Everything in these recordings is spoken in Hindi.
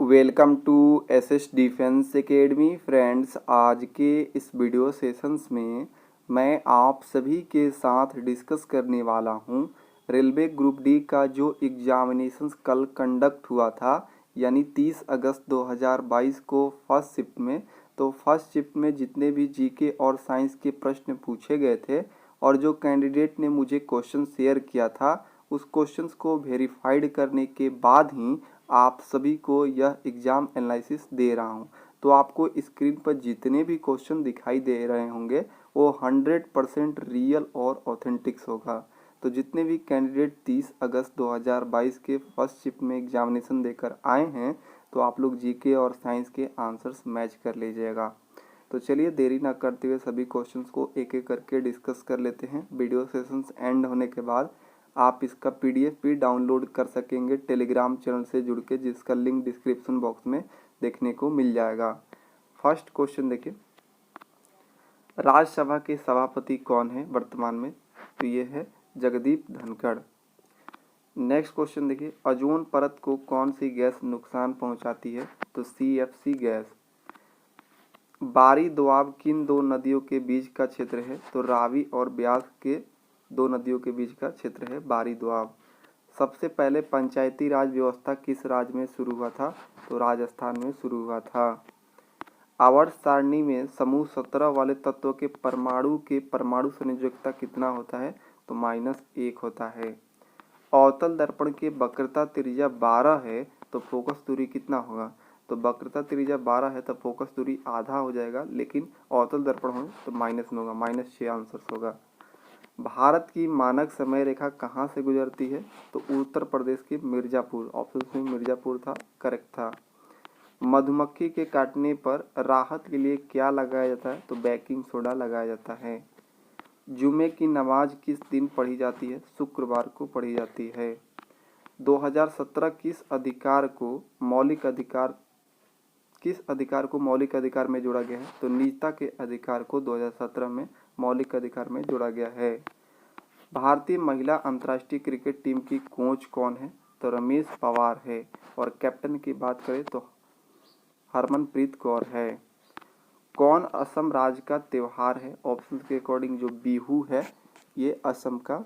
Welcome to SS defence academy friends. आज के इस वीडियो सेशंस में मैं आप सभी के साथ डिस्कस करने वाला हूं रेलवे ग्रुप डी का जो एग्जामिनेशंस कल कंडक्ट हुआ था, यानी 30 अगस्त 2022 को फर्स्ट शिफ्ट में। तो फर्स्ट शिफ्ट में जितने भी जीके और साइंस के प्रश्न पूछे गए थे और जो कैंडिडेट ने मुझे क्वेश्चन शेयर किया था, उस क्वेश्चंस को वेरीफाइड करने के बाद ही आप सभी को यह एग्ज़ाम एनालिसिस दे रहा हूं। तो आपको स्क्रीन पर जितने भी क्वेश्चन दिखाई दे रहे होंगे वो 100% रियल और ऑथेंटिक्स होगा। तो जितने भी कैंडिडेट 30 अगस्त 2022 के फर्स्ट शिफ्ट में एग्जामिनेशन देकर आए हैं, तो आप लोग जीके और साइंस के आंसर्स मैच कर लीजिएगा। तो चलिए देरी ना करते हुए सभी क्वेश्चंस को एक एक करके डिस्कस कर लेते हैं। वीडियो सेशंस एंड होने के बाद आप इसका पीडीएफ भी डाउनलोड कर सकेंगे टेलीग्राम चैनल से जुड़ के, जिसका लिंक डिस्क्रिप्शन बॉक्स में देखने को मिल जाएगा। फर्स्ट क्वेश्चन देखिए, राज्यसभा के सभापति कौन है वर्तमान में? तो ये है जगदीप धनखड़। नेक्स्ट क्वेश्चन देखिए, ओजोन परत को कौन सी गैस नुकसान पहुंचाती है? तो CFC गैस। बारी दोआब किन दो नदियों के बीच का क्षेत्र है? तो रावी और ब्यास के दो नदियों के बीच का क्षेत्र है बारी दोआब। सबसे पहले पंचायती राज व्यवस्था किस राज्य में शुरू हुआ था? तो राजस्थान में शुरू हुआ था। आवर्त सारणी में समूह 17 वाले तत्व के परमाणु संयोजकता कितना होता है? तो -1 होता है। अवतल दर्पण के वक्रता त्रिज्या 12 है, तो फोकस दूरी कितना होगा? तो वक्रता त्रिज्या 12 है तो फोकस दूरी आधा हो जाएगा, लेकिन अवतल दर्पण हो तो माइनस में होगा, -6 आंसर होगा। भारत की मानक समय रेखा कहाँ से गुजरती है? तो उत्तर प्रदेश के मिर्ज़ापुर। ऑप्शन में मिर्ज़ापुर था, करेक्ट था। मधुमक्खी के काटने पर राहत के लिए क्या लगाया जाता है? तो बेकिंग सोडा लगाया जाता है। जुमे की नमाज किस दिन पढ़ी जाती है? शुक्रवार को पढ़ी जाती है। 2017 किस अधिकार को मौलिक अधिकार में जोड़ा गया है? तो निजता के अधिकार को 2017 में मौलिक अधिकार में जोड़ा गया है। भारतीय महिला अंतर्राष्ट्रीय क्रिकेट टीम की कोच कौन है? तो रमेश पवार है। और कैप्टन की बात करें तो हरमनप्रीत कौर है। कौन असम राज्य का त्योहार है? ऑप्शन के अकॉर्डिंग जो बिहू है, ये असम का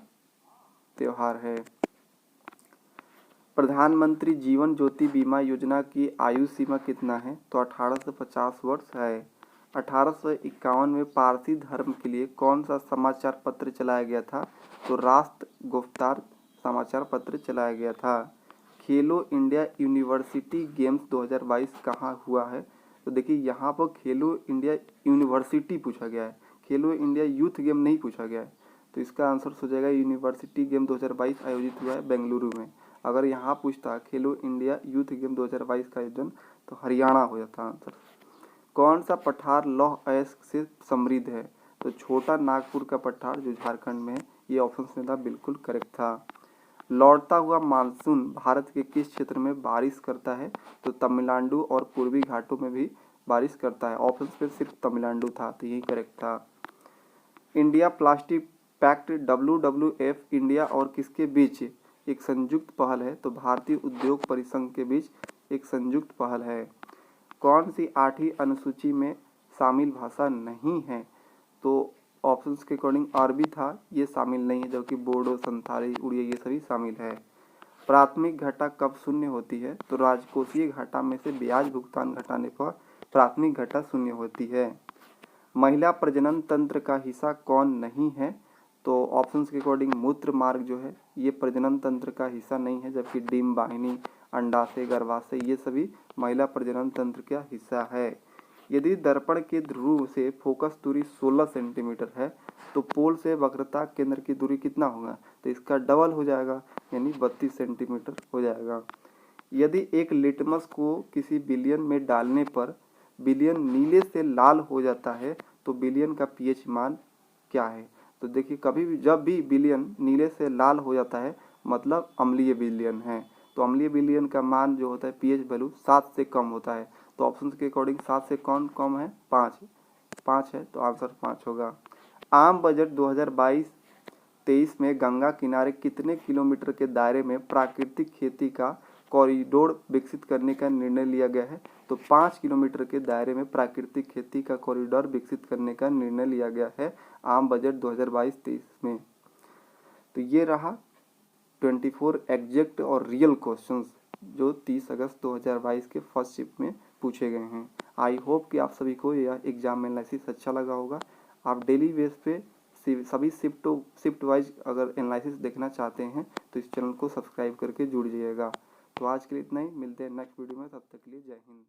त्योहार है। प्रधानमंत्री जीवन ज्योति बीमा योजना की आयु सीमा कितना है? तो 18 से 50 वर्ष है। 1851 में पारसी धर्म के लिए कौन सा समाचार पत्र चलाया गया था? तो राष्ट्र गुफ्तार समाचार पत्र चलाया गया था। खेलो इंडिया यूनिवर्सिटी गेम्स 2022 कहाँ हुआ है? तो देखिए यहाँ पर खेलो इंडिया यूनिवर्सिटी पूछा गया है, खेलो इंडिया यूथ गेम नहीं पूछा गया है। तो इसका आंसर हो जाएगा यूनिवर्सिटी गेम 2022 आयोजित हुआ है बेंगलुरु में। अगर यहाँ पूछता खेलो इंडिया यूथ गेम 2022 का आयोजन, तो हरियाणा हो जाता आंसर। कौन सा पठार लौह अयस्क से समृद्ध है? तो छोटा नागपुर का पठार जो झारखंड में है, ये ऑप्शन में था, बिल्कुल करेक्ट था। लौटता हुआ मानसून भारत के किस क्षेत्र में बारिश करता है? तो तमिलनाडु और पूर्वी घाटों में भी बारिश करता है। ऑप्शन पे सिर्फ तमिलनाडु था, तो यही करेक्ट था। India plastic pact WWF India और किसके बीच एक संयुक्त पहल है? तो भारतीय उद्योग परिसंघ के बीच एक संयुक्त पहल है। कौन सी 8वीं अनुसूची में शामिल भाषा नहीं है? तो ऑप्शंस के अकॉर्डिंग अरबी था, ये शामिल नहीं है, जबकि बोडो, संथाली, उड़िया ये सभी शामिल है। प्राथमिक घटा कब शून्य होती है? तो राजकोषीय घाटा में से ब्याज भुगतान घटाने पर प्राथमिक घटा शून्य होती है। महिला प्रजनन तंत्र का हिस्सा कौन नहीं है? तो ऑप्शंस के अकॉर्डिंग मूत्र मार्ग जो है ये प्रजनन तंत्र का हिस्सा नहीं है, जबकि डिम्ब वाहिनी, अंडाशय, गर्भाशय ये सभी महिला प्रजनन तंत्र का हिस्सा है। यदि दर्पण के ध्रुव से फोकस दूरी 16 सेंटीमीटर है, तो पोल से वक्रता केंद्र की दूरी कितना होगा? तो इसका डबल हो जाएगा, यानी 32 सेंटीमीटर हो जाएगा। यदि एक लिटमस को किसी बिलियन में डालने पर बिलियन नीले से लाल हो जाता है, तो बिलियन का pH मान क्या है? तो देखिए कभी भी जब भी बिलियन नीले से लाल हो जाता है, मतलब अम्लीय बिलियन है। तो अम्लीय बिलियन का मान जो होता है pH वैल्यू 7 से कम होता है। तो ऑप्शन के अकॉर्डिंग 7 से कौन कम है? 5 है, तो आंसर 5 होगा। आम बजट 2022-23 में गंगा किनारे कितने किलोमीटर के दायरे में प्राकृतिक खेती का कॉरिडोर विकसित करने का निर्णय लिया गया है। तो 5 किलोमीटर के दायरे में प्राकृतिक खेती का कॉरिडोर विकसित करने का निर्णय लिया गया है आम बजट 2022-23 में। तो ये रहा 24 एग्जैक्ट और रियल क्वेश्चंस जो 30 अगस्त 2022 के फर्स्ट शिफ्ट में पूछे गए हैं। आई होप कि आप सभी को यह एग्जाम एनालिसिस अच्छा लगा होगा। आप डेली बेस पे सभी शिफ्ट वाइज अगर एनालिसिस देखना चाहते हैं तो इस चैनल को सब्सक्राइब करके जुड़ जाइएगा। तो आज के लिए इतना ही, मिलते हैं नेक्स्ट वीडियो में, तब तक के लिए जय हिंद।